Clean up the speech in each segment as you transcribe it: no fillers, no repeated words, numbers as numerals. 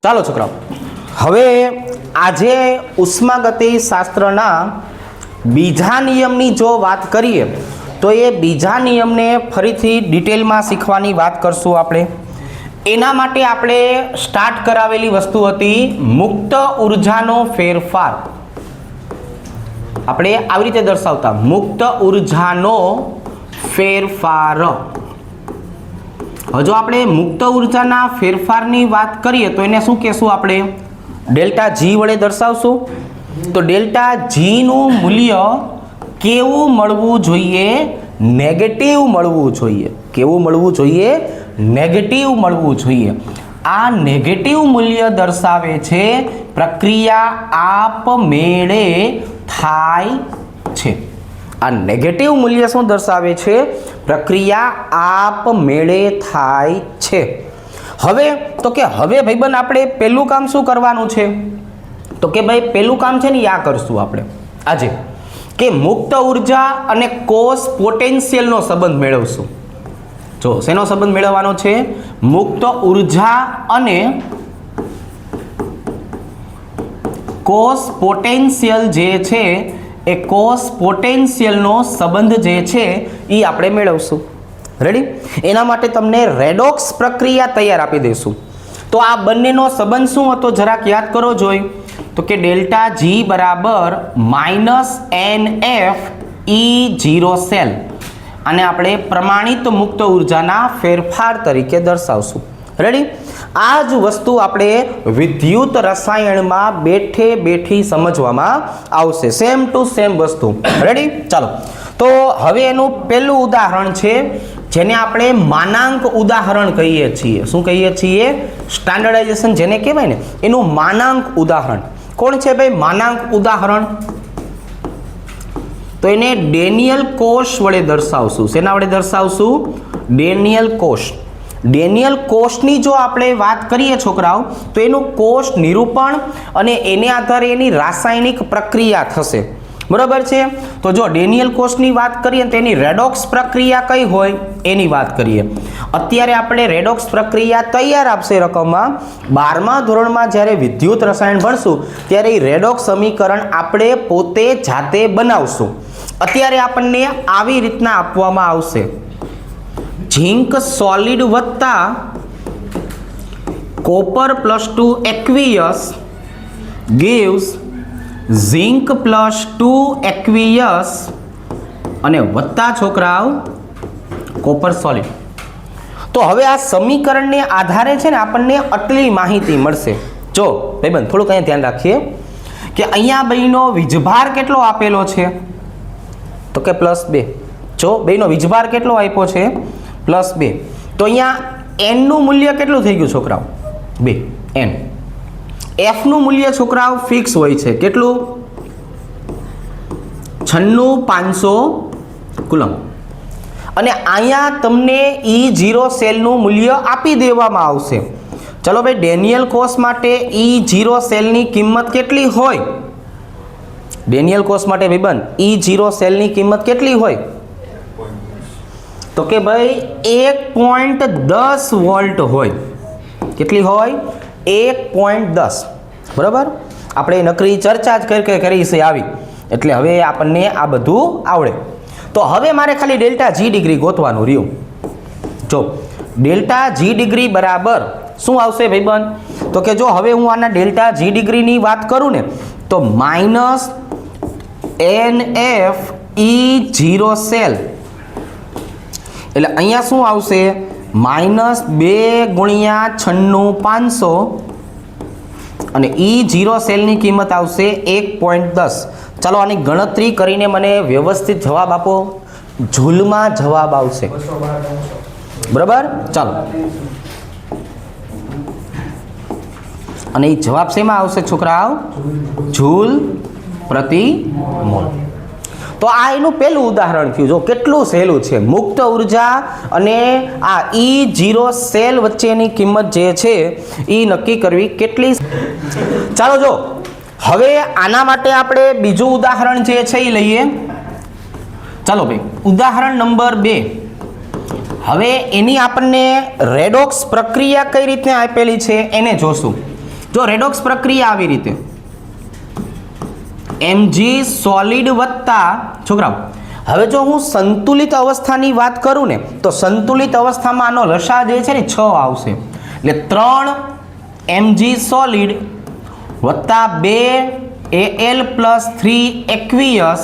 ચાલો છોકરાઓ, હવે આજે ઉષ્માગતિ શાસ્ત્રના બીજા નિયમની જો વાત કરીએ તો એ બીજા નિયમને ફરીથી ડિટેલમાં શીખવાની વાત કરશું આપણે. એના માટે આપણે સ્ટાર્ટ કરાવેલી વસ્તુ હતી મુક્ત ઉર્જાનો ફેરફાર. આપણે આવી રીતે દર્શાવતા મુક્ત ઉર્જાનો ફેરફાર. હવે જો આપણે મુક્ત ઉર્જાના ફેરફારની વાત કરીએ તો એને શું કહેશું? આપણે ડેલ્ટા જી વડે દર્શાવશું. તો ડેલ્ટા જી નું મૂલ્ય કેવું મળવું જોઈએ? નેગેટિવ મળવું જોઈએ. કેવું મળવું જોઈએ? નેગેટિવ મળવું જોઈએ. આ નેગેટિવ મૂલ્ય દર્શાવે છે પ્રક્રિયા આપમેળે થાય છે. આ નેગેટિવ મૂલ્ય શું દર્શાવે છે? પ્રક્રિયા આપમેળે થાય છે. હવે તો કે હવે ભાઈબંધ આપણે પહેલું કામ શું કરવાનું છે? તો કે ભાઈ પહેલું કામ છે ને આ કરશું આપણે આજે કે મુક્ત ઉર્જા અને કોષ પોટેન્શિયલનો સંબંધ મેળવશું. જો શેનો સંબંધ મેળવવાનો છે? મુક્ત ઉર્જા અને કોષ પોટેન્શિયલ જે છે એ કોષ પોટેન્શિયલનો સંબંધ જે છે એ આપણે મેળવશું. રેડી? એના માટે તમને રેડોક્સ પ્રક્રિયા તૈયાર આપી દઈશું. તો આ બંનેનો સંબંધ શું હતો જરાક યાદ કરો જોઈ. તો કે ડેલ્ટા જી બરાબર -NF E0 સેલ. આને આપણે પ્રમાણિત મુક્ત ઉર્જાના ફેરફાર તરીકે દર્શાવશું. રેડી? આ જ વસ્તુ આપણે વિદ્યુત રસાયણમાં બેઠે બેઠી સમજવામાં આવશે. સેમ ટુ સેમ વસ્તુ. રેડી? ચાલો, તો હવે એનું પહેલું ઉદાહરણ છે જેને આપણે માનાંક ઉદાહરણ કહીએ છીએ. શું કહીએ છીએ? સ્ટાન્ડર્ડાઇઝેશન જેને કહેવાય ને એનું માનાંક ઉદાહરણ. કોણ છે ભાઈ માનાંક ઉદાહરણ? તો એને ડેનિયલ કોષ વડે દર્શાવશું. શેના વડે દર્શાવશું? ડેનિયલ કોષ. ડેનિયલ કોષની જો આપણે વાત કરીએ છોકરાઓ તો એનું કોષ નિરૂપણ અને એને આધારે એની રાસાયણિક પ્રક્રિયા થશે. બરાબર છે? તો જો ડેનિયલ કોષની વાત કરીએ તો એની રેડોક્સ પ્રક્રિયા કઈ હોય એની વાત કરીએ. અત્યારે આપણે રેડોક્સ પ્રક્રિયા તૈયાર આપશે રકમમાં. 12મા ધોરણમાં જ્યારે વિદ્યુત રસાયણ ભણશું ત્યારે એ રેડોક્સ સમીકરણ આપણે પોતે જાતે બનાવશું. અત્યારે આપણને આવી રીતના આપવામાં આવશે. ઝીંક સોલિડ વત્તા કોપર +2 એક્વિયસ gives ઝીંક +2 એક્વિયસ અને વત્તા છોકરાઓ કોપર સોલિડ. તો હવે આ સમીકરણને આધારે છે ને આપણને આટલી માહિતી મળશે. જો ભાઈબંધ થોડુંક અહીંયા ધ્યાન રાખીએ કે અહીંયા બેયનો વીજભાર કેટલો આપેલો છે? તો કે +2. જો બેયનો વીજભાર કેટલો આપ્યો છે? +2. તો અહીંયા n નું મૂલ્ય કેટલું થઈ ગયું છોકરાઓ? 2 n. f નું મૂલ્ય છોકરાઓ ફિક્સ હોય છે. કેટલું? 96500 કુલમ. અને અહીંયા તમને E0 સેલનું મૂલ્ય આપી દેવામાં આવશે. ચલો ભાઈ, ડેનિયલ કોષ માટે E0 સેલની કિંમત કેટલી હોય? ડેનિયલ કોષ માટે ભાઈબંધ E0 સેલની કિંમત કેટલી હોય? તો કે ભાઈ 1.10 વોલ્ટ હોય. કેટલી હોય? 1.10. બરાબર? આપણે નકરી ચર્ચા જ કરી છે આવી, એટલે હવે આપણને આ બધું આવડે. તો હવે મારે ખાલી ડેલ્ટા જી ડિગ્રી ગોતવાનું રહ્યું. જો ડેલ્ટા જી ડિગ્રી બરાબર શું આવશે ભાઈબંધ? તો કે જો હવે હું આના ડેલ્ટા જી ડિગ્રીની વાત કરું ને તો -NF E0 સેલ એટલે અહીંયા શું આવશે? -2 × 96500 અને E0 સેલની કિંમત આવશે 1.10. ચાલો આની ગણતરી કરીને મને વ્યવસ્થિત જવાબ આપો. જૂલમાં જવાબ આવશે. બરાબર? ચાલો, અને એ જવાબ શેમાં આવશે છોકરાઓ? જૂલ પ્રતિ મોલ. તો આ એનું પહેલું ઉદાહરણ થયું. જો કેટલું સહેલું છે. મુક્ત ઉર્જા અને આ E0 સેલ વચ્ચેની કિંમત જે છે એ નક્કી કરવી કેટલી. ચાલો જો હવે આના માટે આપણે બીજું ઉદાહરણ જે છે એ લઈએ. ચાલો ભાઈ, ઉદાહરણ નંબર 2. હવે એની આપણને રેડોક્સ પ્રક્રિયા કઈ રીતે આપેલી છે એને જોશું. જો રેડોક્સ પ્રક્રિયા આવી રીતે Mg સોલિડ વત્તા છોકરાઓ, હવે જો હું સંતુલિત અવસ્થાની વાત કરું ને તો સંતુલિત અવસ્થામાં આનો લસા જે છે ને 6 આવશે, એટલે 3 Mg સોલિડ વત્તા 2 Al plus 3 aqueous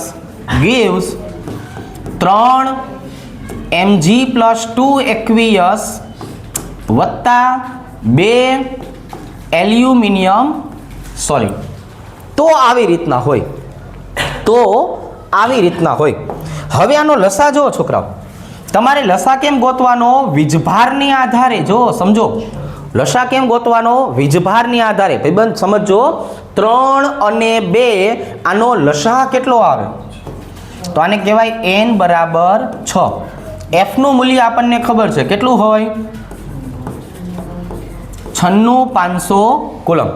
gives 3 Mg plus 2 aqueous વત્તા 2 એલ્યુમિનિયમ સોલિડ. તો આવી રીતના હોય, તો આવી રીતના હોય. હવે આનો લસા જો છોકરાઓ, તમારે લસા કેમ ગોતવાનો? વીજભારની આધારે. જો સમજો, લસા કેમ ગોતવાનો? વીજભારની આધારે. ભાઈબંધ સમજો, 3 અને 2 આનો લસા કેટલો આવે? તો આને કહેવાય n બરાબર 6. f નું મૂલ્ય આપણને ખબર છે, કેટલું હોય? 96500 કુલમ.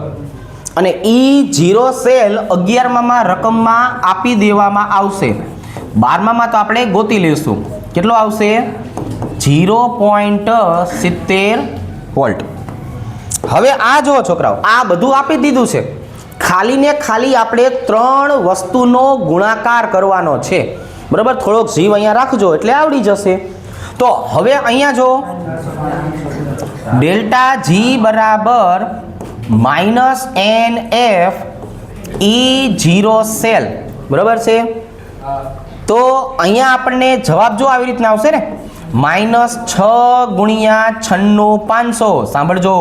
અને E0 સેલ 11માં રકમમાં આપી દેવામાં આવશે. 12માં તો આપણે ગોતી લઈશું. કેટલો આવશે? 0.70 વોલ્ટ. હવે આ જો છોકરાઓ, આ બધું આપી દીધું છે. ખાલી ને ખાલી આપણે 3 વસ્તુનો ગુણાકાર કરવાનો છે. બરાબર? થોડોક જીવ અહીંયા રાખજો એટલે આવડી જશે. તો હવે અહીંયા જો ડેલ્ટા જી બરાબર -NF E0 સેલ, બરાબર છે? તો અહીંયા આપણને જવાબ જો આવી રીતના આવશે ને, -6 ગુણ્યા 96500, સાંભળજો,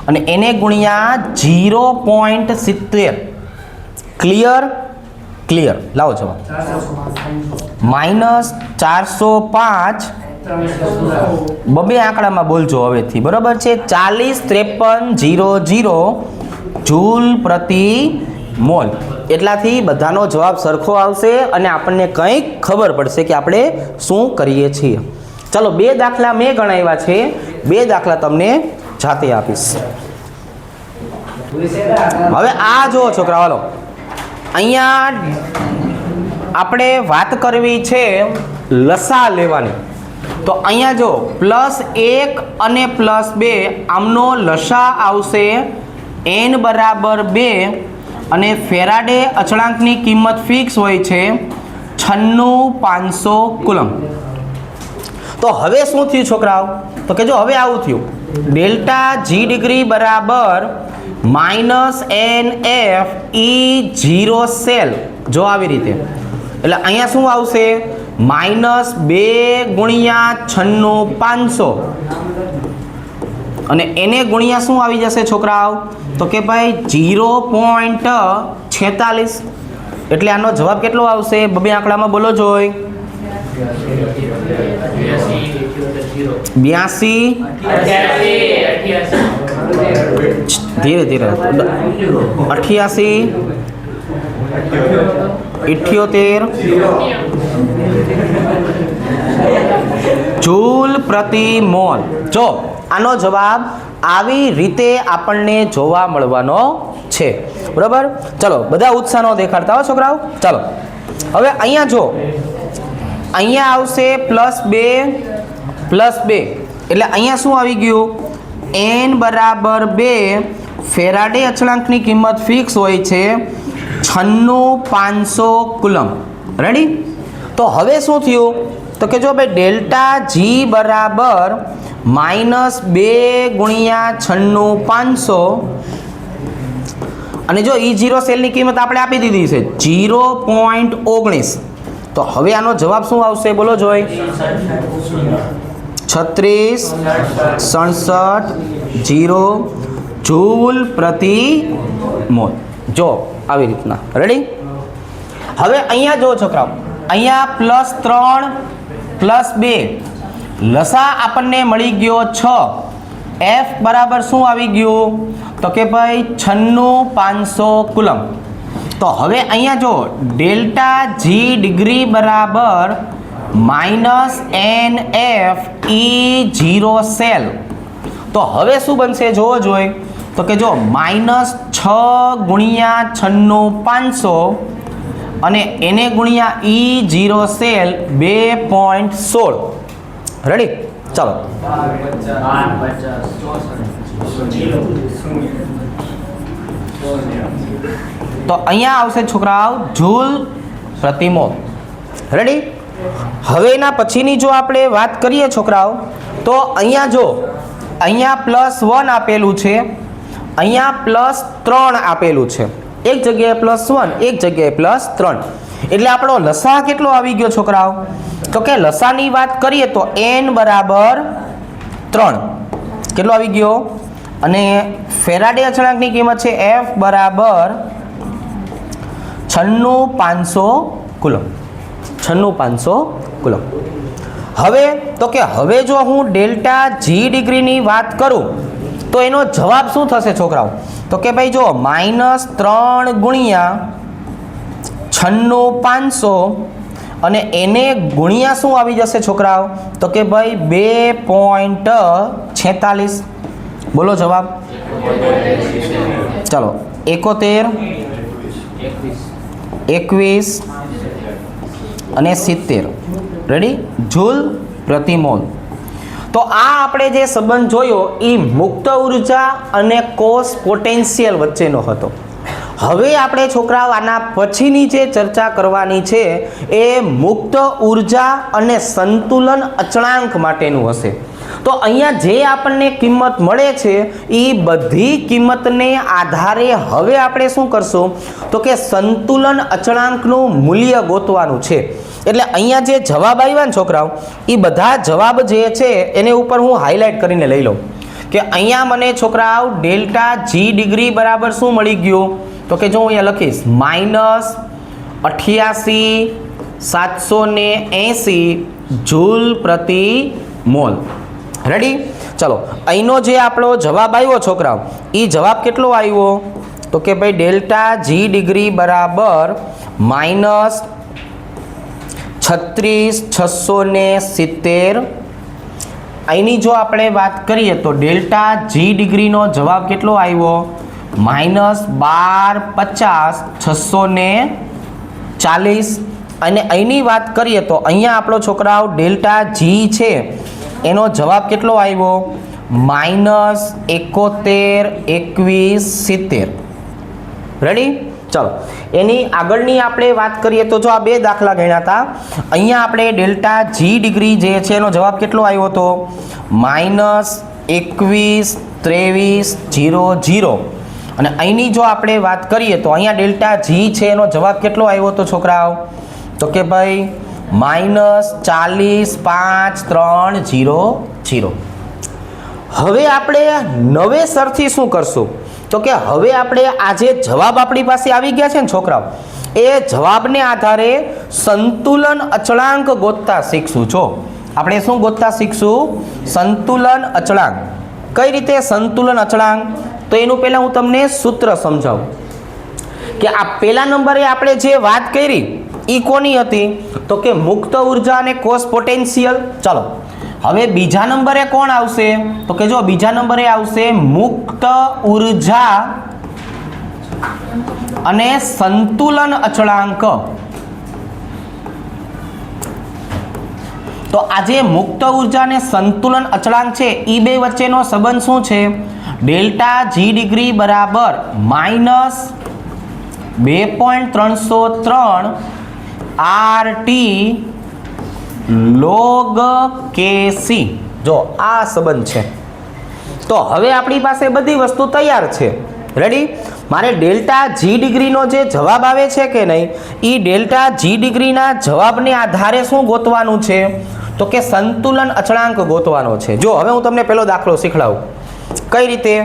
અને એને ગુણ્યા 0.70. ક્લિયર? ક્લિયર. લાવો જવાબ. -405 બબે આંકડામાં બોલજો હવેથી, બરાબર છે? 405300 જૂલ પ્રતિ મોલ. એટલાથી બધાનો જવાબ સરખો આવશે અને આપણને કંઈક ખબર પડશે કે આપણે શું કરીએ છીએ. ચાલો, 2 દાખલા મેં ગણાવ્યા છે, 2 દાખલા તમને જાતે આપીશ. હવે આ જો છોકરા, હાલો, અહીંયા આપણે વાત કરવી છે લસા લેવાની. તો અહીંયા જો +1 અને +2 આમનો લસા આવશે n બરાબર 2, અને ફેરાડે અચળાંકની કિંમત ફિક્સ હોય છે 96500 કુલમ. તો હવે શું થયું છોકરાઓ? તો કે જો હવે આવું થયું, ડેલ્ટા જી ડિગ્રી બરાબર -NF E0 સેલ. જો આવી રીતે, એટલે અહીંયા શું આવશે? -2 ગુણ્યા 96500, અને એને ગુણ્યા શું આવી જશે છોકરાઓ? તો કે ભાઈ 0.46. એટલે આનો જવાબ કેટલો આવશે? બબે આંકડામાં બોલો જોઈ. 82, ધીરે ધીરે, 88, 78 જૂલ પ્રતિ મોલ. જો આનો જવાબ આવી રીતે આપણને જોવા મળવાનો છે. બરાબર? ચલો, બધા ઉત્સાહ નો દેખાડતા હો છોકરાઓ. ચાલો, હવે અહીંયા જો, અહીંયા આવશે +2, એટલે અહીંયા શું આવી ગયું? n બરાબર 2. ફેરાડે અચળાંકની કિંમત ફિક્સ હોય છે 96500 કુલમ. રેડી? તો હવે શું થયું? તો કે જો ભાઈ ડેલ્ટા જી બરાબર -2 ગુણ્યા 96500, અને જો E0 સેલની કિંમત આપણે આપી દીધી છે 0.19. તો હવે આનો જવાબ શું આવશે? બોલો જોઈ. 3667 જૂલ પ્રતિ મોલ. જો આવી રીતના. રેડી? હવે અહીંયા જો છોકરાઓ, અહીંયા +3 +2 લસા આપણને મળી ગયો 6. f બરાબર શું આવી ગયું? તો કે ભાઈ 96500 કુલમ. તો હવે અહીંયા જો ડેલ્ટા જી ડિગ્રી બરાબર -NF E0 સેલ. તો હવે શું બનશે જોવો જોઈએ. તો કે જો -6 ગુણ્યા 96500, અને એને ગુણ્યા E0 સેલ 2.16. રેડી? ચાલો, તો અહીંયા આવશે છોકરાઓ જૂલ પ્રતિ મોલ. રેડી? હવે એના પછીની જો આપણે વાત કરીએ છોકરાઓ, તો અહીંયા જો અહીંયા +1 આપેલું છે, અહીંયા +3 આપેલું છે. એક જગ્યાએ +1, એક જગ્યાએ +3. એટલે આપણો લસા કેટલો આવી ગયો છોકરાઓ? તો કે લસાની વાત કરીએ તો n બરાબર 3. કેટલો આવી ગયો? અને ફેરાડે અચળાંકની કિંમત છે F બરાબર 96500 કુલમ. 96500 કુલમ. હવે તો કે હવે જો હું ડેલ્ટા જી ડિગ્રીની વાત કરું તો એનો જવાબ શું થશે છોકરાઓ? તો કે ભાઈ જો -3 ગુણ્યા 96500 અને એને ગુણ્યા શું આવી જશે છોકરાઓ? તો કે ભાઈ 2.46. બોલો જવાબ. ચાલો 71, 21 અને 70. રેડી? જૂલ પ્રતિ મોલ. તો આ આપણે જે સંબંધ જોયો એ મુક્ત ઉર્જા અને કોષ પોટેન્શિયલ વચ્ચેનો હતો. હવે આપણે છોકરાઓ આના પછીની જે ચર્ચા કરવાની છે એ મુક્ત ઉર્જા અને સંતુલન અચળાંક માટેનું હશે. તો અહીંયા જે આપણને કિંમત મળે છે એ બધી કિંમતને આધારે હવે આપણે શું કરશું? તો કે સંતુલન અચળાંકનું મૂલ્ય ગોતવાનું છે. એટલે અહીંયા જે જવાબ આવ્યા ને છોકરાઓ, એ બધા જવાબ જે છે એને ઉપર હું હાઇલાઇટ કરીને લઈ લઉં કે અહીંયા મને છોકરાઓ ડેલ્ટા જી ડિગ્રી બરાબર શું મળી ગયું? તો કે જો હું અહીંયા લખીશ -88,780 જૂલ પ્રતિ મોલ. રેડી? ચલો અહીંનો જે આપણો જવાબ આવ્યો છોકરાઓ, એ જવાબ કેટલો આવ્યો? તો કે ભાઈ ડેલ્ટા જી ડિગ્રી બરાબર -36,670. અહીંની જો આપણે વાત કરીએ તો ડેલ્ટા જી ડિગ્રીનો જવાબ કેટલો આવ્યો? -12,50,640. અને અહીંની વાત કરીએ તો અહીંયા આપણો છોકરાઓ ડેલ્ટા જી છે એનો જવાબ કેટલો આવ્યો? -71,21,70. રેડી? ચલો એની આગળની આપણે વાત કરીએ તો જો આ બે દાખલા ગણ્યા હતા. અહીંયા આપણે ડેલ્ટા જી ડિગ્રી જે છે એનો જવાબ કેટલો આવ્યો હતો? -21,23,00. અને અહીંની જો આપણે વાત કરીએ તો અહીંયા ડેલ્ટા જી છે એનો જવાબ કેટલો આવ્યો હતો છોકરાઓ? તો કે ભાઈ -40,5,3,00. હવે આપણે નવેસરથી શું કરશું? તો કે હવે આપણે આ જે જવાબ આપણી પાસે આવી ગયા છે ને છોકરાઓ, એ જવાબને આધારે સંતુલન અચળાંક ગોતતા શીખશું. છો આપણે શું ગોતતા શીખશું? સંતુલન અચળાંક. કઈ રીતે સંતુલન અચળાંક? તો એનું પહેલાં હું તમને સૂત્ર સમજાવું કે આ પહેલા નંબરે આપણે જે વાત કરી એ કોની હતી? તો કે મુક્ત ઉર્જા અને કોષ પોટેન્શિયલ. ચાલો હવે બીજા નંબરે કોણ આવશે? તો કે જો બીજા નંબરે આવશે મુક્ત ઉર્જા અને સંતુલન અચળાંક. તો આજે મુક્ત ઉર્જા અને સંતુલન અચળાંક છે એ બે વચ્ચેનો સંબંધ શું છે? ડેલ્ટા જી ડિગ્રી બરાબર -2.303 RT log KC. જો આ સંબંધ છે. તો હવે આપણી પાસે બધી વસ્તુ તૈયાર છે. રેડી? મારે ડેલ્ટા જી ડિગ્રીનો જે જવાબ આવે છે કે નહીં, એ ડેલ્ટા જી ડિગ્રીના જવાબને આધારે શું ગોતવાનું છે? તો કે સંતુલન અચળાંક ગોતવાનો છે. જો હવે હું તમને પહેલો દાખલો શીખડાવું. કઈ રીતે?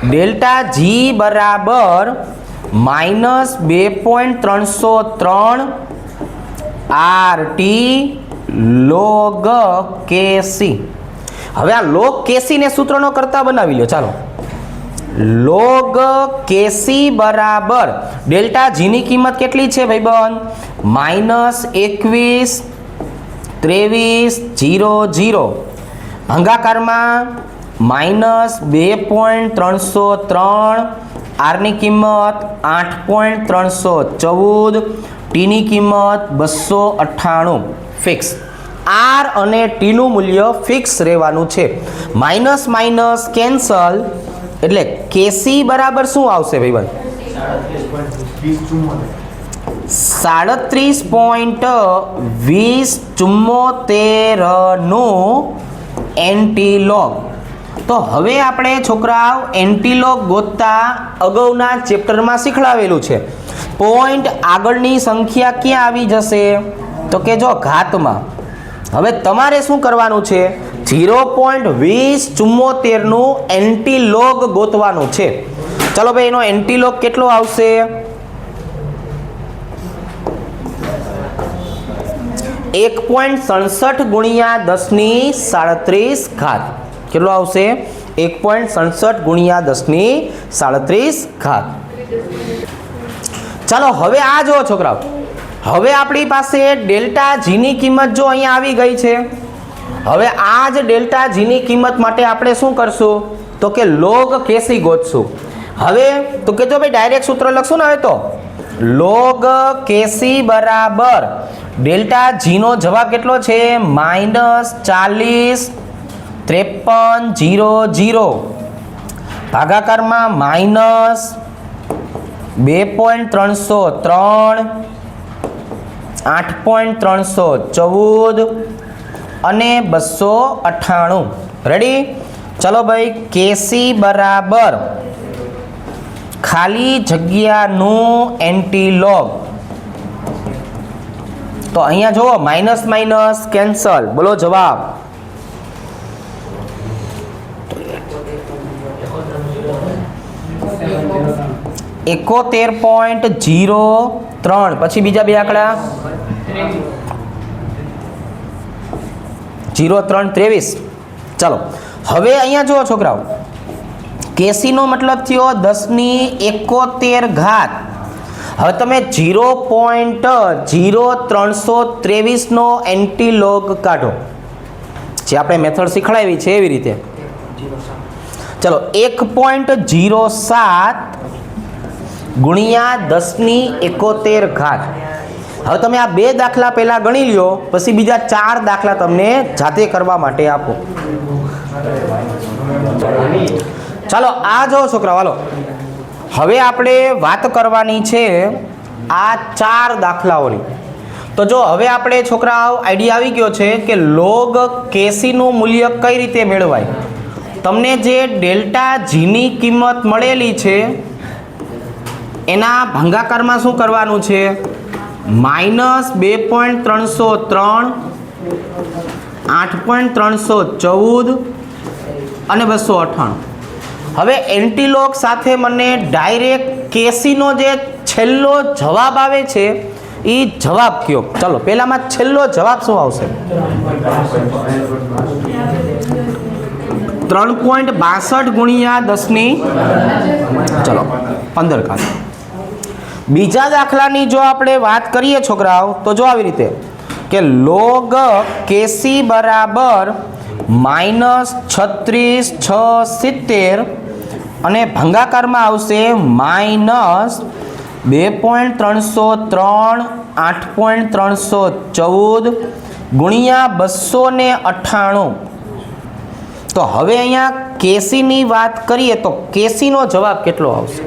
ડેલ્ટા જી બરાબર -2.303 RT log KC. હવે આ log KC ને સૂત્રનો કરતા બનાવી લો. ચાલો log KC બરાબર ડેલ્ટા જી ની કિંમત કેટલી છે ભાઈબંધ? -21,23,00. ભાગાકારમાં -2.303. R ની કિંમત 8.314. ટી ની કિંમત 298. ફિક્સ. R અને ટી નું મૂલ્ય ફિક્સ રહેવાનું છે. માઇનસ માઇનસ કેન્સલ એટલે KC બરાબર શું આવશે ભાઈબંધ? 37.2074 નું એન્ટીલોગ. તો હવે આપણે છોકરાઓ એન્ટીલોગ ગોતતા અગાઉના ચેપ્ટરમાં શીખડાવેલું છે. પોઈન્ટ આગળની સંખ્યા ક્યાં આવી જશે? તો કે જો ઘાતમાં. હવે તમારે શું કરવાનું છે? 0.2074 નું એન્ટીલોગ ગોતવાનું છે. ચલો ભાઈ, એનો એન્ટીલોગ કેટલો આવશે? 1.67 ગુણ્યા 10⁻37 ઘાત. કેટલો આવશે? 1.67 ગુણ્યા 10⁻37 ઘાત. ચાલો હવે આ જુઓ છોકરાઓ, હવે આપણી પાસે ડેલ્ટા જીની કિંમત જો અહીંયા આવી ગઈ છે. હવે આ જ ડેલ્ટા જીની કિંમત માટે આપણે શું કરશું? તો કે લોગ કેસી ગોતશું. હવે તો કે જો ભાઈ ડાયરેક્ટ સૂત્ર લખશું ને, હવે તો લોગ કેસી બરાબર ડેલ્ટા જીનો જવાબ કેટલો છે? -405300 ભાગાકારમાં -2.303 8.314 અને 298. રેડી? ચલો ભાઈ, કેસી બરાબર ખાલી જગ્યાનું એન્ટીલોગ. તો અહીંયા જુઓ, માઇનસ માઇનસ કેન્સલ. બોલો જવાબ. $71.03. પછી બીજા બે આંકડા 0323. ચાલો હવે અહીંયા જુઓ છોકરાઓ, કેસીનો મતલબ થયો 10⁻71 ઘાત. હવે તમે 0.0323 નો એન્ટીલોગ કાઢો, જે આપણે મેથડ શીખડાવી છે એવી રીતે. ચલો 1.07 ગુણ્યા 10⁻71 ઘાત. હવે તમે આ બે દાખલા પહેલા ગણી લ્યો, પછી બીજા 4 દાખલા તમને જાતે કરવા માટે આપો. ચાલો આ જો છોકરાઓ, હાલો હવે આપણે વાત કરવાની છે આ 4 દાખલાઓની. તો જો હવે આપણે છોકરાઓ આઈડિયા આવી ગયો છે કે લોગ કેસીનું મૂલ્ય કઈ રીતે મેળવાય. તમને જે ડેલ્ટા જીની કિંમત મળેલી છે એના ભાગાકારમાં શું કરવાનું છે? -2.303 8.314 અને 298. હવે એન્ટીલોગ સાથે મને ડાયરેક્ટ કેસીનો જે છેલ્લો જવાબ આવે છે એ જવાબ કયો? ચલો પહેલામાં છેલ્લો જવાબ શું આવશે? 3.62 ગુણ્યા 10⁻, ચલો 15 ઘાત. બીજા દાખલાની જો આપણે વાત કરીએ છોકરાઓ, તો જો આવી રીતે કે લોગ કેસી બરાબર -3670 અને ભાગાકારમાં આવશે -2.303 8.314 ગુણ્યા 298. તો હવે અહીંયા કેસીની વાત કરીએ તો કેસીનો જવાબ કેટલો આવશે?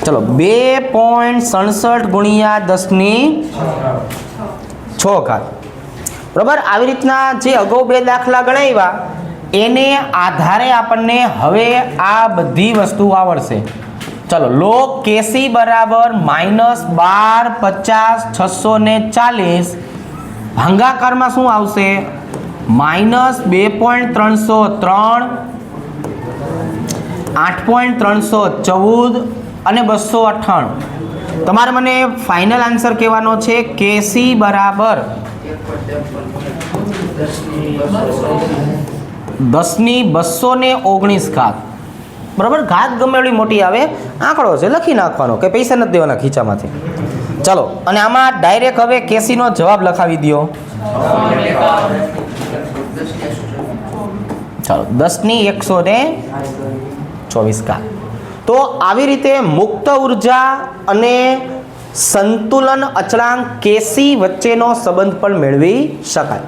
ચલો 2.67 ગુણ્યા 10⁻6 ઘાત. બરાબર? આવી રીતના જે અગાઉ બે દાખલા ગણાવ્યા એને આધારે આપણને હવે આ બધી વસ્તુ આવડશે. ચલો લોગ કેસી બરાબર -1250 ભાગાકારમાં શું આવશે? -2.303 8.314 અને 298. તમારે મને ફાઇનલ આન્સર કહેવાનો છે કેસી બરાબર 10⁻219 ઘાત. બરાબર? ઘાત ગમે એવી મોટી આવે, આંકડો છે, લખી નાખવાનો, કે પૈસા નથી દેવાના ખીચામાંથી. ચલો અને આમાં ડાયરેક્ટ હવે કેસીનો જવાબ લખાવી દો. ચાલો 10⁻124 ઘાત. તો આવી રીતે મુક્ત ઉર્જા અને સંતુલન અચળાંક કેસી વચ્ચેનો સંબંધ પણ મેળવી શકાય.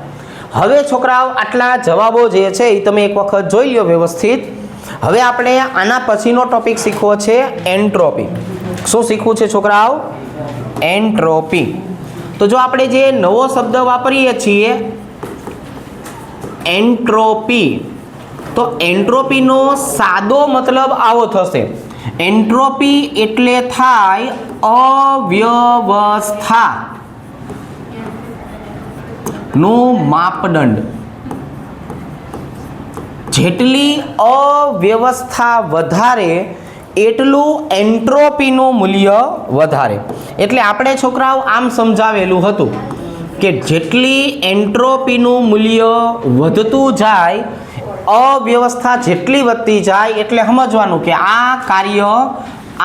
હવે છોકરાઓ આટલા જવાબો જે છે એ તમે એક વખત જોઈ લો વ્યવસ્થિત. હવે આપણે આના પછીનો ટોપિક શીખવો છે એન્ટ્રોપી. શું શીખવું છે છોકરાઓ? એન્ટ્રોપી. તો જો આપણે જે નવો શબ્દ વાપરીએ છીએ એન્ટ્રોપી, તો એન્ટ્રોપીનો સાદો મતલબ આવો થશે. એન્ટ્રોપી એટલે થાય અવ્યવસ્થા નું માપદંડ. જેટલી અવ્યવસ્થા વધારે એટલું એન્ટ્રોપીનું મૂલ્ય વધારે. એટલે આપણે છોકરાઓ આમ સમજાવેલું હતું કે જેટલી એન્ટ્રોપીનું મૂલ્ય વધતું જાય, અવ્યવસ્થા જેટલી વધતી જાય એટલે સમજવાનું કે આ કાર્ય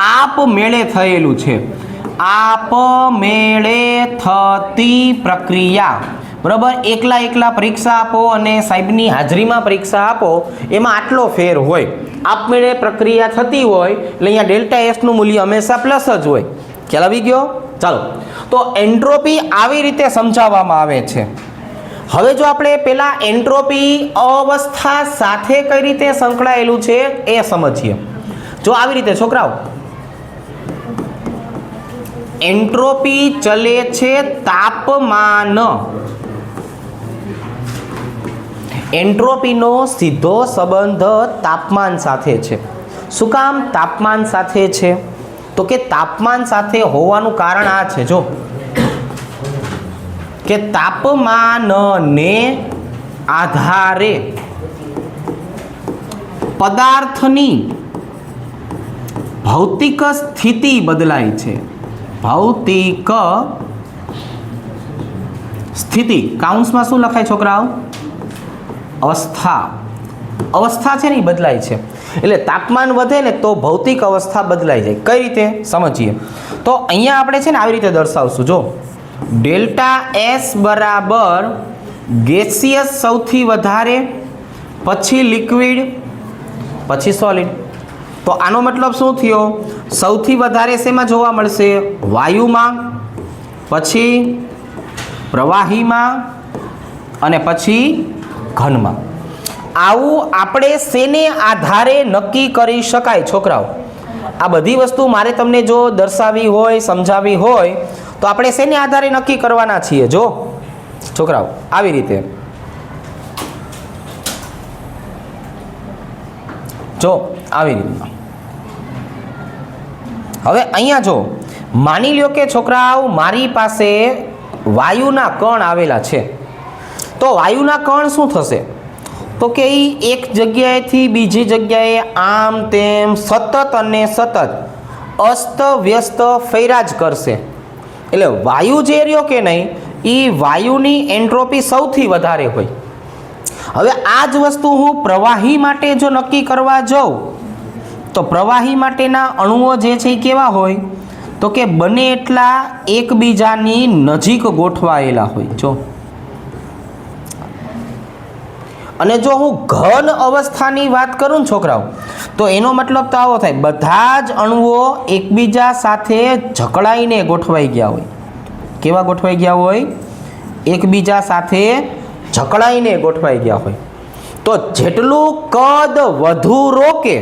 આપમેળે થયેલું છે. આપમેળે થતી પ્રક્રિયા, બરાબર. એકલા પરીક્ષા આપો અને સાહેબની હાજરીમાં પરીક્ષા આપો, એમાં આટલો ફેર હોય. આપમેળે પ્રક્રિયા થતી હોય એટલે અહીંયા ડેલ્ટા એસનું મૂલ્ય હંમેશા પ્લસ જ હોય. ખ્યાલ આવી ગયો? ચાલો, તો એન્ટ્રોપી આવી રીતે સમજાવવામાં આવે છે. હવે જો આપણે પેલા એન્ટ્રોપી અવસ્થા સાથે કઈ રીતે સંકળાયેલું છે એ સમજીએ. જો આવી રીતે છોકરાઓ, એન્ટ્રોપી ચલે છે તાપમાન. એન્ટ્રોપીનો સીધો સંબંધ તાપમાન સાથે છે. શું કામ તાપમાન સાથે છે? તો કે તાપમાન સાથે હોવાનું કારણ આ છે, જો કે તાપમાનને આધારે પદાર્થની ભૌતિક સ્થિતિ બદલાય છે. ભૌતિક સ્થિતિ કાઉન્સમાં શું લખાય છોકરાઓ? અવસ્થા. અવસ્થા છે ને બદલાય છે. એટલે તાપમાન વધે ને તો ભૌતિક અવસ્થા બદલાઈ જાય. કઈ રીતે સમજીએ? તો અહીંયા આપણે છે ને આવી રીતે દર્શાવશું. જો ડેલ્ટા એસ બરાબર ગેસિયસ સૌથી વધારે, પછી લિક્વિડ, પછી સોલિડ. તો આનો મતલબ શું થયો? સૌથી વધારે શેમાં જોવા મળશે? વાયુમાં, પછી પ્રવાહીમાં અને પછી ઘનમાં. આવું આપણે શેને આધારે નક્કી કરી શકાય છોકરાઓ? આ બધી વસ્તુ મારે તમને જો દર્શાવી હોય, સમજાવી હોય, તો આપણે શેને આધારે નક્કી કરવાના છીએ? જો છોકરાઓ આવી રીતે, જો આવી રીતના. હવે અહીંયા જો માની લ્યો કે છોકરાઓ મારી પાસે વાયુના કણ આવેલા છે. તો વાયુના કણ શું થશે? તો કે એ એક જગ્યાએથી બીજી જગ્યાએ આમ તેમ સતત અને સતત અસ્ત વ્યસ્ત ફેરા જ કરશે. એટલે વાયુ જે રહ્યો કે નહીં, એ વાયુની એન્ટ્રોપી સૌથી વધારે હોય. હવે આ જ વસ્તુ હું પ્રવાહી માટે જો નક્કી કરવા જાઉં, તો પ્રવાહી માટેના અણુઓ જે છે એ કેવા હોય? તો કે બને એટલા એકબીજાની નજીક ગોઠવાયેલા હોય. જો અને જો હું ઘન અવસ્થાની વાત કરું ને છોકરાઓ, તો એનો મતલબ તો આવો થાય, બધા જ અણુઓ એકબીજા સાથે જકડાઈને ગોઠવાઈ ગયા હોય. કેવા ગોઠવાઈ ગયા હોય? એકબીજા સાથે જકડાઈને ગોઠવાઈ ગયા હોય. તો જેટલું કદ વધુ રોકે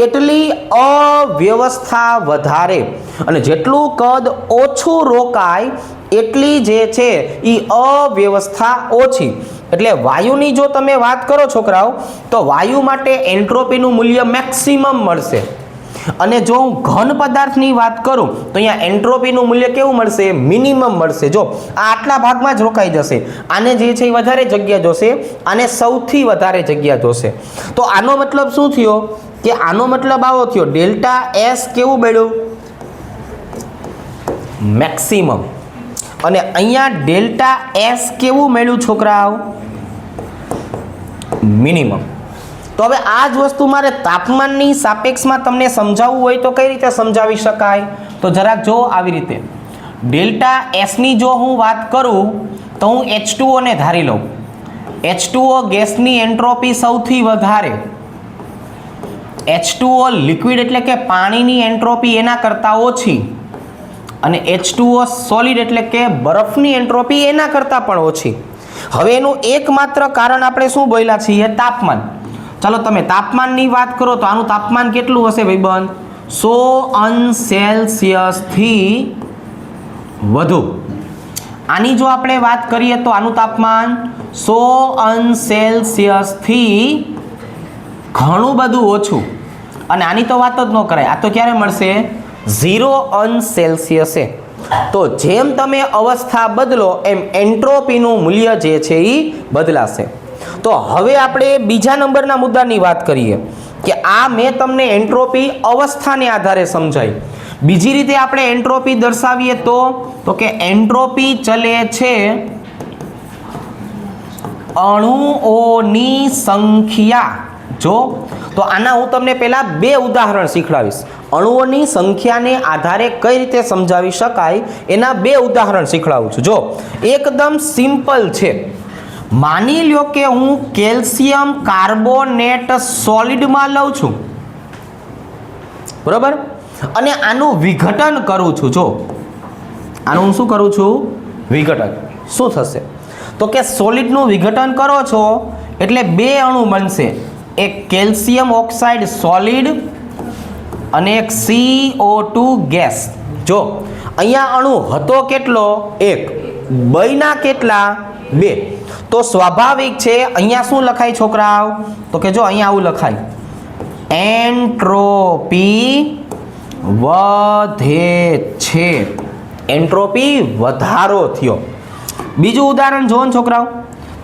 એટલી અવ્યવસ્થા વધારે, અને જેટલું કદ ઓછું રોકાય એટલી જે છે એ અવ્યવસ્થા ઓછી. એટલે વાયુની જો તમે વાત કરો છોકરાઓ, તો વાયુ માટે એન્ટ્રોપીનું મૂલ્ય મેક્સિમમ મળશે. અને જો હું ઘન પદાર્થની વાત કરું તો અહીંયા એન્ટ્રોપીનું મૂલ્ય કેવું મળશે? મિનિમમ મળશે. જો આ આટલા ભાગમાં જ રોકાઈ જશે. આને જે છે એ વધારે જગ્યા જોશે, આને સૌથી વધારે જગ્યા જોશે. તો આનો મતલબ શું થયો? કે આનો મતલબ આવો થયો, ડેલ્ટા એસ કેવું મળ્યું? મેક્સિમમ. અને અહીંયા ડેલ્ટા એસ કેવું મળ્યું છોકરાઓ? મિનિમમ. તો હવે આ જ વસ્તુ મારે તાપમાનની સાપેક્ષમાં તમને સમજાવવું હોય તો કઈ રીતે સમજાવી શકાય? તો જરાક જો આવી રીતે, ડેલ્ટા એસની જો હું વાત કરું તો હું H2O ને ધારી લઉં. H2O ગેસની એન્ટ્રોપી સૌથી વધારે. H2O લિક્વિડ એટલે કે પાણીની એન્ટ્રોપી એના કરતાં ઓછી, અને H2O સોલિડ એટલે કે બરફની એન્ટ્રોપી એના કરતાં પણ ઓછી. હવે એનું એકમાત્ર કારણ આપણે શું બોલ્યા છીએ? તાપમાન. ચાલો તમે તાપમાનની વાત કરો તો આનું તાપમાન કેટલું હશે ભાઈબંધ? 100 અંશ સેલ્સિયસથી વધુ. આની જો આપણે વાત કરીએ તો આનું તાપમાન 100 અંશ સેલ્સિયસથી ઘણું બધું ઓછું. અને આની તો વાત જ ન કરાય. આ તો ક્યારે મળશે? 0 અંશ સેલ્સિયસે. તો જેમ તમે અવસ્થા બદલો એમ એન્ટ્રોપીનું મૂલ્ય જે છે એ બદલાશે. તો હવે આપણે બીજા નંબરના મુદ્દાની વાત કરીએ કે આ મેં તમને એન્ટ્રોપી અવસ્થાને આધારે સમજાવી. બીજી રીતે આપણે એન્ટ્રોપી દર્શાવીએ તો કે એન્ટ્રોપી ચલે છે અણુઓની સંખ્યા. જો તો આના હું તમને પહેલા 2 ઉદાહરણ શીખવાડીશ. અણુઓની સંખ્યાને આધારે કઈ રીતે સમજાવી શકાય એના 2 ઉદાહરણ શીખવાડું છું. જો એકદમ સિમ્પલ છે. માની લ્યો કે હું કેલ્શિયમ કાર્બોનેટ સોલિડમાં લઉં છું, બરાબર, અને આનું વિઘટન કરું છું. જો આનું હું શું કરું છું? વિઘટન. શું થશે? તો કે સોલિડનું વિઘટન કરો છો એટલે 2 અણુ બનશે. એક કેલ્શિયમ ઓક્સાઇડ સોલિડ અને એક CO2 ગેસ. જો અહીંયા અણુ હતો કેટલો? 1. બન્યા કેટલા? 2. તો સ્વાભાવિક છે અહીંયા શું લખાય છોકરાઓ? તો કે જો અહીંયા આવું લખાય, એન્ટ્રોપી વધે છે. એન્ટ્રોપી વધારો થયો. બીજું ઉદાહરણ જોવો ને છોકરાઓ.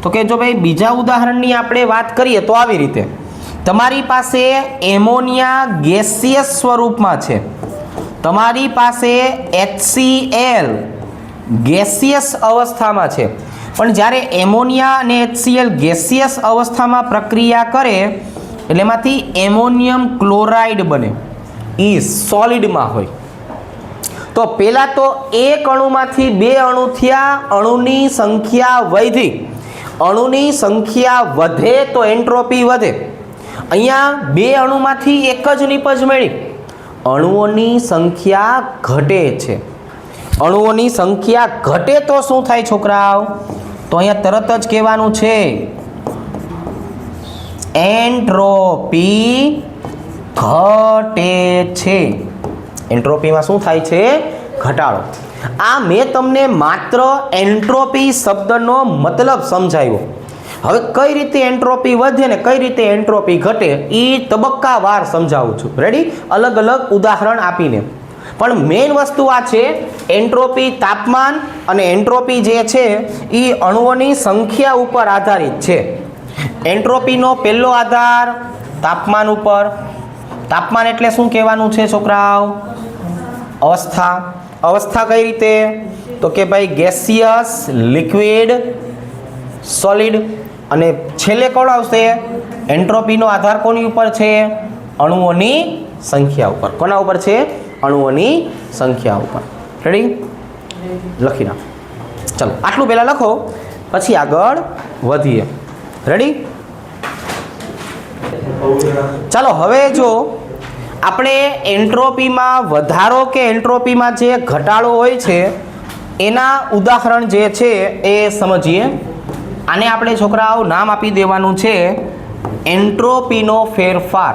તો કે જો ભાઈ બીજા ઉદાહરણની આપણે વાત કરીએ તો આવી રીતે તમારી પાસે એમોનિયા ગેસિયસ સ્વરૂપમાં છે, તમારી પાસે HCl ગેસિયસ અવસ્થામાં છે. પણ જ્યારે એમોનિયા અને HCl ગેસિયસ અવસ્થામાં પ્રક્રિયા કરે એટલે એમાંથી એમોનિયમ ક્લોરાઇડ બને, એ સોલિડમાં હોય. તો પહેલાં તો એક અણુમાંથી 2 અણુ થયા, અણુની સંખ્યા વધી. અણુની સંખ્યા વધે તો એન્ટ્રોપી વધે. અહીંયા 2 અણુમાંથી એક જ નિપજ મળી, અણુઓની સંખ્યા ઘટે છે. અણુઓની સંખ્યા ઘટે તો શું થાય છોકરાઓ? તો અહીંયા તરત જ કહેવાનું છે એન્ટ્રોપી ઘટે છે. એન્ટ્રોપીમાં શું થાય છે? ઘટાડો. આ મેં તમને માત્ર એન્ટ્રોપી શબ્દનો મતલબ સમજાવ્યો. હવે કઈ રીતે એન્ટ્રોપી વધે ને કઈ રીતે એન્ટ્રોપી ઘટે એ તબક્કાવાર સમજાવું છું. રેડી? અલગ અલગ ઉદાહરણ આપીને. પણ મેઇન વસ્તુ આ છે, એન્ટ્રોપી તાપમાન અને એન્ટ્રોપી જે છે એ અણુઓની સંખ્યા ઉપર આધારિત છે. એન્ટ્રોપીનો પહેલો આધાર તાપમાન ઉપર. તાપમાન એટલે શું કહેવાનું છે છોકરાઓ? અવસ્થા. અવસ્થા કઈ રીતે? તો કે ભાઈ ગેસિયસ, લિક્વિડ, સોલિડ. અને છેલ્લે કોણ આવશે? એન્ટ્રોપીનો આધાર કોની ઉપર છે? અણુઓની સંખ્યા ઉપર. કોના ઉપર છે? અણુઓની સંખ્યા ઉપર. રેડી? લખી નાખો. ચલો આટલું પહેલાં લખો, પછી આગળ વધીએ. રેડી? ચાલો હવે જો આપણે એન્ટ્રોપીમાં વધારો કે એન્ટ્રોપીમાં જે ઘટાડો હોય છે એના ઉદાહરણ જે છે એ સમજીએ. આને આપણે છોકરાઓ નામ આપી દેવાનું છે એન્ટ્રોપીનો ફેરફાર.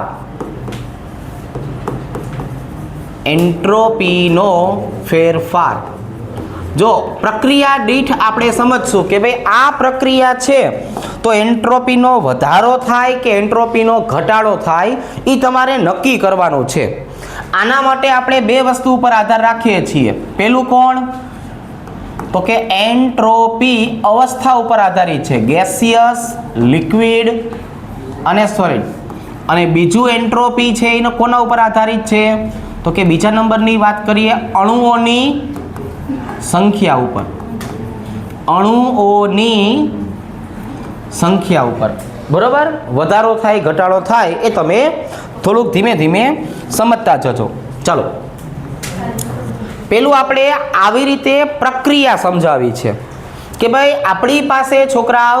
એન્ટ્રોપીનો ફેરફાર. જો પ્રક્રિયા દીઠ આપણે સમજશું કે ભાઈ આ પ્રક્રિયા છે તો એન્ટ્રોપીનો વધારો થાય કે એન્ટ્રોપીનો ઘટાડો થાય એ તમારે નક્કી કરવાનું છે. આના માટે આપણે 2 વસ્તુ ઉપર આધાર રાખીએ છીએ. પહેલું કોણ? તો કે એન્ટ્રોપી અવસ્થા ઉપર આધારિત છે, ગેસિયસ, લિક્વિડ અને સોલિડ. અને બીજું એન્ટ્રોપી છે એનો કોના ઉપર આધારિત છે? તો કે બીજા નંબરની વાત કરીએ અણુઓની સંખ્યા ઉપર. અણુઓની સંખ્યા ઉપર. બરોબર? વધારો થાય ઘટાડો થાય એ તમે થોડુંક ધીમે ધીમે સમજતા જજો. ચાલો પેલું આપણે આવી રીતે પ્રક્રિયા સમજાવી છે કે ભાઈ આપણી પાસે છોકરાઓ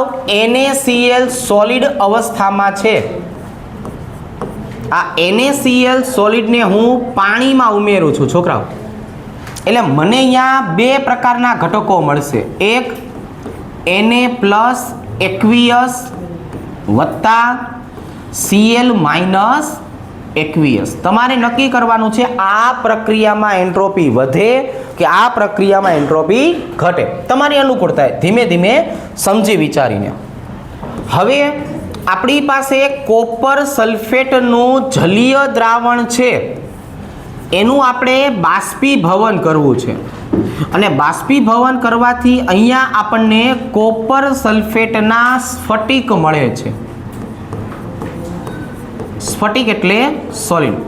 NaCl સોલિડ અવસ્થામાં છે. આ NaCl સોલિડને હું પાણીમાં ઉમેરું છું છોકરાઓ. એટલે મને અહીંયા 2 પ્રકારના ઘટકો મળશે. એક Na+ એક્વિયસ વત્તા Cl-aqueous. તમારે નક્કી કરવાનું છે આ પ્રક્રિયામાં એન્ટ્રોપી વધે કે આ પ્રક્રિયામાં એન્ટ્રોપી ઘટે. તમારી અનુકૂળતા ધીમે ધીમે સમજી વિચારીને. હવે આપણી પાસે કોપર સલ્ફેટનું જલીય દ્રાવણ છે, એનું આપણે બાષ્પીભવન કરવું છે. અને બાષ્પીભવન કરવાથી અહીંયા આપણને કોપર સલ્ફેટના સ્ફટિક મળે છે. સ્ફટિક એટલે સોલિડ.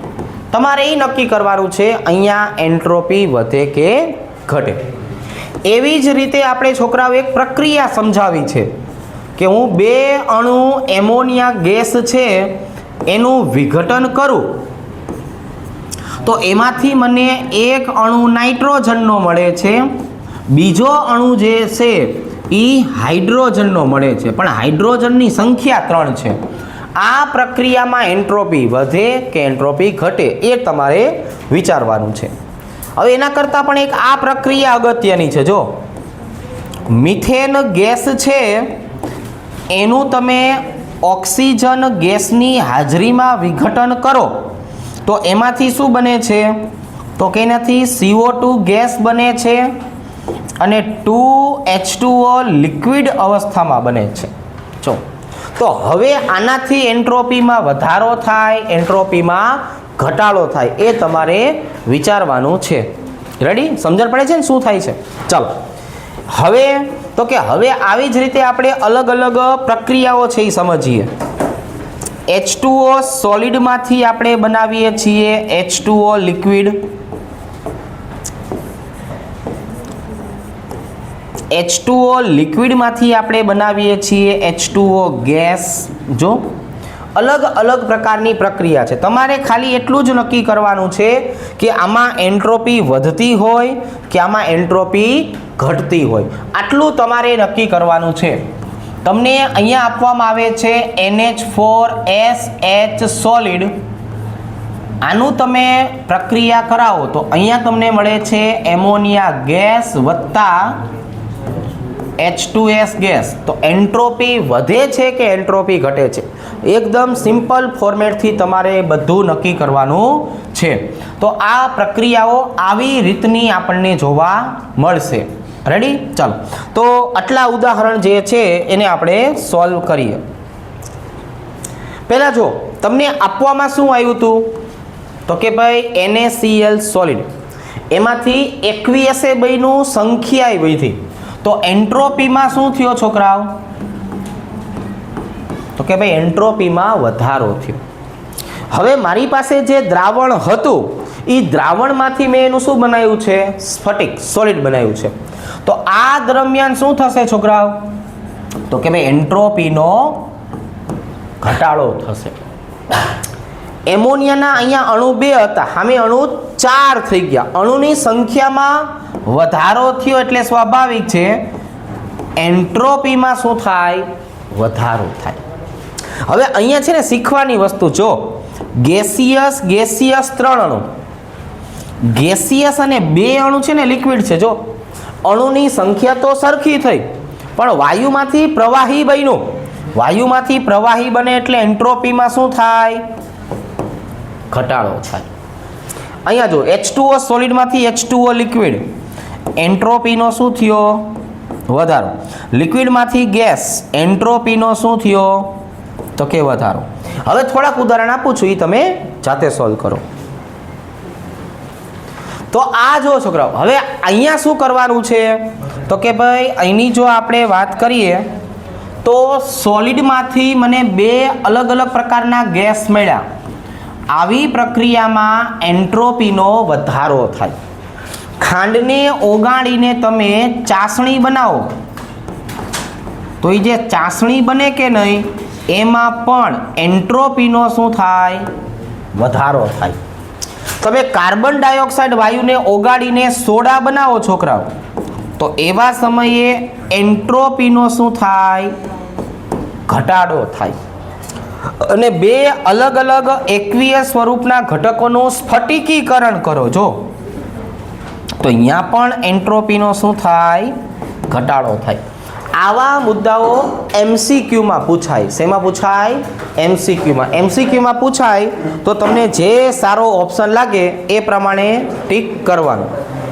તમારે એ નક્કી કરવાનું છે અહીંયા એન્ટ્રોપી વધે કે ઘટે. એવી જ રીતે આપણે છોકરાઓ એક પ્રક્રિયા સમજાવી છે કે હું 2 અણુ એમોનિયા ગેસ છે એનું વિઘટન કરું તો એમાંથી મને એક અણુ નાઇટ્રોજનનો મળે છે, બીજો અણુ જે છે એ હાઇડ્રોજનનો મળે છે, પણ હાઇડ્રોજનની સંખ્યા 3 છે. આ પ્રક્રિયામાં એન્ટ્રોપી વધે કે એન્ટ્રોપી ઘટે એ તમારે વિચારવાનું છે. હવે એના કરતાં પણ એક આ પ્રક્રિયા અગત્યની છે. જો મિથેન ગેસ છે એનું તમે ઓક્સિજન ગેસની હાજરીમાં વિઘટન કરો તો એમાંથી શું બને છે? તો કે એનાથી CO2 ગેસ બને છે અને 2H2O લિક્વિડ અવસ્થામાં બને છે. જો તો હવે આનાથી એન્ટ્રોપીમાં વધારો થાય, એન્ટ્રોપીમાં ઘટાડો થાય, એ તમારે વિચારવાનું છે. રેડી? સમજણ પડે છે ને શું થાય છે? ચાલો હવે તો કે હવે આવી જ રીતે આપણે અલગ અલગ પ્રક્રિયાઓ છે એ સમજીએ. H2O સોલિડમાંથી આપણે બનાવીએ છીએ H2O લિક્વિડ. H2O લિક્વિડમાંથી આપણે બનાવીએ છીએ H2O ગેસ. જો અલગ અલગ પ્રકારની પ્રક્રિયા છે. તમારે ખાલી એટલું જ નક્કી કરવાનું છે કે આમાં એન્ટ્રોપી વધતી હોય કે આમાં એન્ટ્રોપી ઘટતી હોય, આટલું તમારે નક્કી કરવાનું છે. તમને અહીંયા આપવામાં આવે છે NH4SH સોલિડ. આનું તમે પ્રક્રિયા કરાવો તો અહીંયા તમને મળે છે એમોનિયા ગેસ વત્તા H2S ગેસ. તો એન્ટ્રોપી વધે છે કે એન્ટ્રોપી ઘટે છે? એકદમ સિમ્પલ ફોર્મેટથી તમારે બધું નક્કી કરવાનું છે. તો આ પ્રક્રિયાઓ આવી રીતની આપણને જોવા મળશે. રેડી? ચાલો તો આટલા ઉદાહરણ જે છે એને આપણે સોલ્વ કરીએ. પહેલાં જો તમને આપવામાં શું આવ્યું હતું તો કે ભાઈ NaCl સોલિડ, એમાંથી aqueous બન્યું, સંખ્યા વધી, તો એન્ટ્રોપીમાં શું થયો છોકરાઓ? તો કે ભાઈ એન્ટ્રોપીમાં વધારો થયો. હવે મારી પાસે જે દ્રાવણ હતું એ દ્રાવણમાંથી મેં એનું શું બનાવ્યું છે? સ્ફટિક સોલિડ બનાવ્યું છે. તો આ દરમિયાન શું થશે છોકરાઓ? તો કે ભાઈ એન્ટ્રોપીનો ઘટાડો થશે. એમોનિયાના અહીંયા અણુ 2 હતા, સામે અણુ 4 થઈ ગયા. અણુની સંખ્યામાં વધારો થયો એટલે સ્વાભાવિક છે એન્ટ્રોપીમાં શું થાય? વધારો થાય. હવે અહીંયા છે ને શીખવાની વસ્તુ, જો ગેસિયસ 3 અણુ, ગેસિયસ અને 2 અણુ છે ને લિક્વિડ છે. જો અણુની સંખ્યા તો સરખી થઈ પણ વાયુમાંથી પ્રવાહી બન્યું. વાયુમાંથી પ્રવાહી બને એટલે એન્ટ્રોપીમાં શું થાય? ઘટાડો થાય. અહીંયા જો H2O સોલિડમાંથી H2O લિક્વિડ, એન્ટ્રોપીનો શું થયો? વધારો. લિક્વિડમાંથી ગેસ, એન્ટ્રોપીનો શું થયો? તો કે વધારો. હવે થોડાક ઉદાહરણ આપું છું, એ તમે જાતે સોલ્વ કરો. તો આ જો છોકરાઓ, હવે અહીંયા શું કરવાનું છે તો કે ભાઈ અહીંની જો આપણે વાત કરીએ તો સોલિડમાંથી મને 2 અલગ અલગ પ્રકારના ગેસ મળ્યા. આવી પ્રક્રિયામાં એન્ટ્રોપીનો વધારો થાય. ખાંડને ઓગાળીને તમે ચાસણી બનાવો તો એ જે ચાસણી બને કે નહીં એમાં પણ એન્ટ્રોપીનો શું થાય? વધારો થાય. તમે કાર્બન ડાયોક્સાઇડ વાયુને ઓગાળીને સોડા બનાવો છોકરાઓ તો એવા સમયે એન્ટ્રોપીનો શું થાય? ઘટાડો થાય. અને 2 અલગ અલગ એકવીય સ્વરૂપના ઘટકોનું સ્ફટિકીકરણ કરો જો તો અહીંયા પણ એન્ટ્રોપીનો શું થાય? ઘટાડો થાય. આવા મુદ્દાઓ MCQમાં પૂછાય. શેમાં પૂછાય? MCQમાં. MCQમાં પૂછાય તો તમને જે સારો ઓપ્શન લાગે એ પ્રમાણે ટીક કરવાનું.